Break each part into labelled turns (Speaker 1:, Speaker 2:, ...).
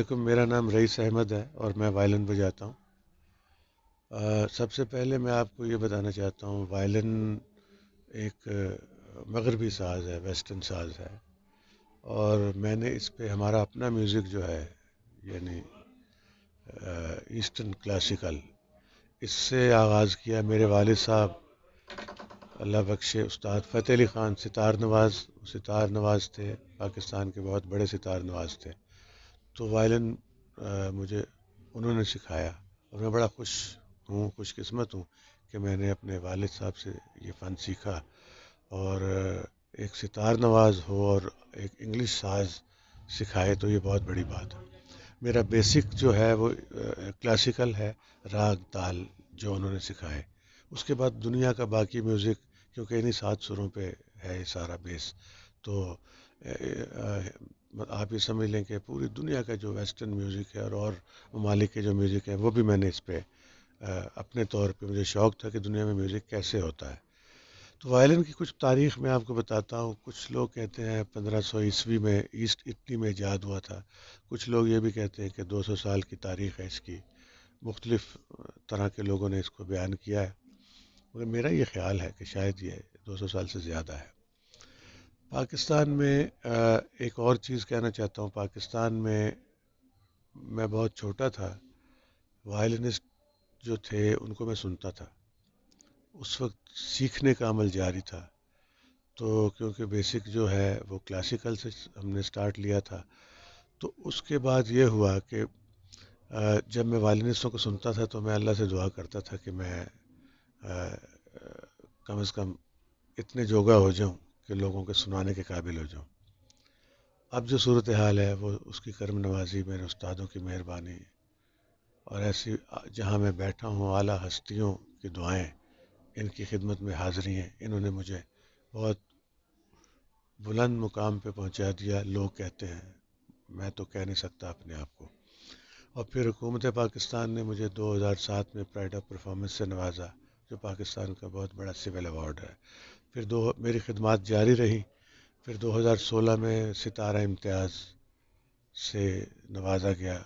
Speaker 1: علیکم، میرا نام رئیس احمد ہے اور میں وائلن بجاتا ہوں۔ سب سے پہلے میں آپ کو یہ بتانا چاہتا ہوں، وائلن ایک مغربی ساز ہے، ویسٹرن ساز ہے، اور میں نے اس پہ ہمارا اپنا میوزک جو ہے، یعنی ایسٹرن کلاسیکل، اس سے آغاز کیا۔ میرے والد صاحب اللہ بخشے استاد فتح علی خان ستار نواز تھے، پاکستان کے بہت بڑے ستار نواز تھے۔ تو وائلن مجھے انہوں نے سکھایا، اور میں بڑا خوش قسمت ہوں کہ میں نے اپنے والد صاحب سے یہ فن سیکھا، اور ایک ستار نواز ہو اور ایک انگلش ساز سکھائے تو یہ بہت بڑی بات ہے۔ میرا بیسک جو ہے وہ کلاسیکل ہے، راگ تال جو انہوں نے سکھائے۔ اس کے بعد دنیا کا باقی میوزک، کیونکہ انہیں 7 سروں پہ ہے یہ سارا بیس، تو آپ یہ سمجھ لیں کہ پوری دنیا کا جو ویسٹرن میوزک ہے اور ممالک کے جو میوزک ہے وہ بھی میں نے اس پہ اپنے طور پہ، مجھے شوق تھا کہ دنیا میں میوزک کیسے ہوتا ہے۔ تو وائلن کی کچھ تاریخ میں آپ کو بتاتا ہوں۔ کچھ لوگ کہتے ہیں 1500 عیسوی میں ایسٹ اٹلی میں ایجاد ہوا تھا، کچھ لوگ یہ بھی کہتے ہیں کہ 200 سال کی تاریخ ہے اس کی۔ مختلف طرح کے لوگوں نے اس کو بیان کیا ہے، مگر میرا یہ خیال ہے کہ شاید یہ 200 سال سے زیادہ ہے۔ پاکستان میں ایک اور چیز کہنا چاہتا ہوں، پاکستان میں بہت چھوٹا تھا، وائلنسٹ جو تھے ان کو میں سنتا تھا، اس وقت سیکھنے کا عمل جاری تھا۔ تو کیونکہ بیسک جو ہے وہ کلاسیکل سے ہم نے سٹارٹ لیا تھا، تو اس کے بعد یہ ہوا کہ جب میں وائلنسٹوں کو سنتا تھا تو میں اللہ سے دعا کرتا تھا کہ میں کم از کم اتنے جوگا ہو جاؤں کہ لوگوں کے سنانے کے قابل ہو جاؤں۔ اب جو صورتحال ہے وہ اس کی کرم نوازی، میرے استادوں کی مہربانی، اور ایسی جہاں میں بیٹھا ہوں اعلیٰ ہستیوں کی دعائیں، ان کی خدمت میں حاضری ہیں، انہوں نے مجھے بہت بلند مقام پہ پہنچا دیا۔ لوگ کہتے ہیں، میں تو کہہ نہیں سکتا اپنے آپ کو۔ اور پھر حکومت پاکستان نے مجھے 2007 میں پرائڈ آف پرفارمنس سے نوازا، جو پاکستان کا بہت بڑا سول ایوارڈ ہے۔ پھر میری خدمات جاری رہی۔ پھر 2016 میں ستارہ امتیاز سے نوازا گیا،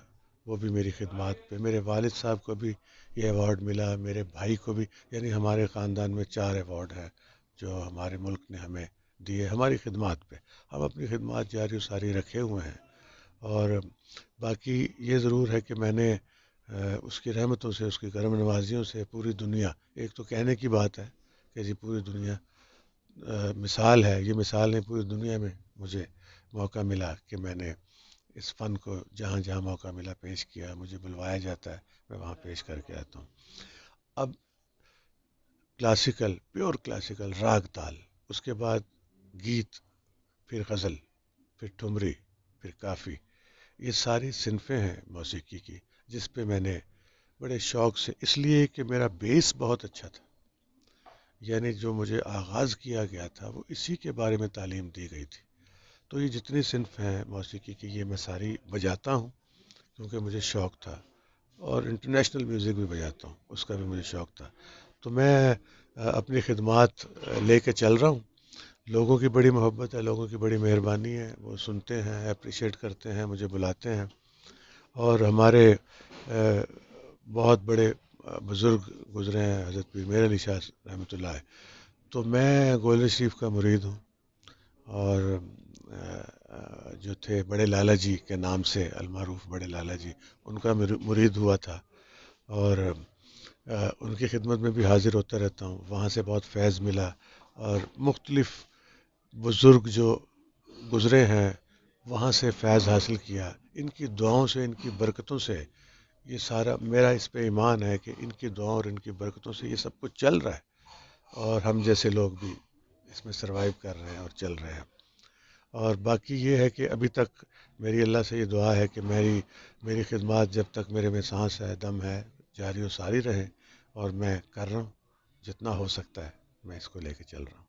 Speaker 1: وہ بھی میری خدمات پہ۔ میرے والد صاحب کو بھی یہ ایوارڈ ملا، میرے بھائی کو بھی، یعنی ہمارے خاندان میں 4 ایوارڈ ہیں جو ہمارے ملک نے ہمیں دیے ہماری خدمات پہ۔ ہم اپنی خدمات جاری و ساری رکھے ہوئے ہیں، اور باقی یہ ضرور ہے کہ میں نے اس کی رحمتوں سے، اس کی کرم نوازیوں سے پوری دنیا، ایک تو کہنے کی بات ہے کہ جی پوری دنیا مثال ہے، یہ مثال ہے، پوری دنیا میں مجھے موقع ملا کہ میں نے اس فن کو جہاں جہاں موقع ملا پیش کیا، مجھے بلوایا جاتا ہے، میں وہاں پیش کر کے آتا ہوں۔ اب کلاسیکل، پیور کلاسیکل، راگ تال، اس کے بعد گیت، پھر غزل، پھر ٹھمری، پھر کافی، یہ ساری صنفیں ہیں موسیقی کی، جس پہ میں نے بڑے شوق سے، اس لیے کہ میرا بیس بہت اچھا تھا، یعنی جو مجھے آغاز کیا گیا تھا وہ اسی کے بارے میں تعلیم دی گئی تھی۔ تو یہ جتنی صنف ہیں موسیقی کی، یہ میں ساری بجاتا ہوں کیونکہ مجھے شوق تھا، اور انٹرنیشنل میوزک بھی بجاتا ہوں، اس کا بھی مجھے شوق تھا۔ تو میں اپنی خدمات لے کے چل رہا ہوں۔ لوگوں کی بڑی محبت ہے، لوگوں کی بڑی مہربانی ہے، وہ سنتے ہیں، اپریشیٹ کرتے ہیں، مجھے بلاتے ہیں، اور ہمارے بہت بڑے بزرگ گزرے ہیں، حضرت پیر میر علی شاہ رحمۃ اللہ علیہ۔ تو میں گولڑ شریف کا مرید ہوں، اور جو تھے بڑے لالا جی کے نام سے المعروف بڑے لالا جی، ان کا مرید ہوا تھا، اور ان کی خدمت میں بھی حاضر ہوتا رہتا ہوں۔ وہاں سے بہت فیض ملا، اور مختلف بزرگ جو گزرے ہیں وہاں سے فیض حاصل کیا۔ ان کی دعاؤں سے، ان کی برکتوں سے، یہ سارا میرا اس پہ ایمان ہے کہ ان کی دعاؤں اور ان کی برکتوں سے یہ سب کچھ چل رہا ہے، اور ہم جیسے لوگ بھی اس میں سروائیو کر رہے ہیں اور چل رہے ہیں۔ اور باقی یہ ہے کہ ابھی تک میری اللہ سے یہ دعا ہے کہ میری خدمات جب تک میرے میں سانس ہے، دم ہے، جاری و ساری رہیں، اور میں کر رہا ہوں جتنا ہو سکتا ہے، میں اس کو لے کے چل رہا ہوں۔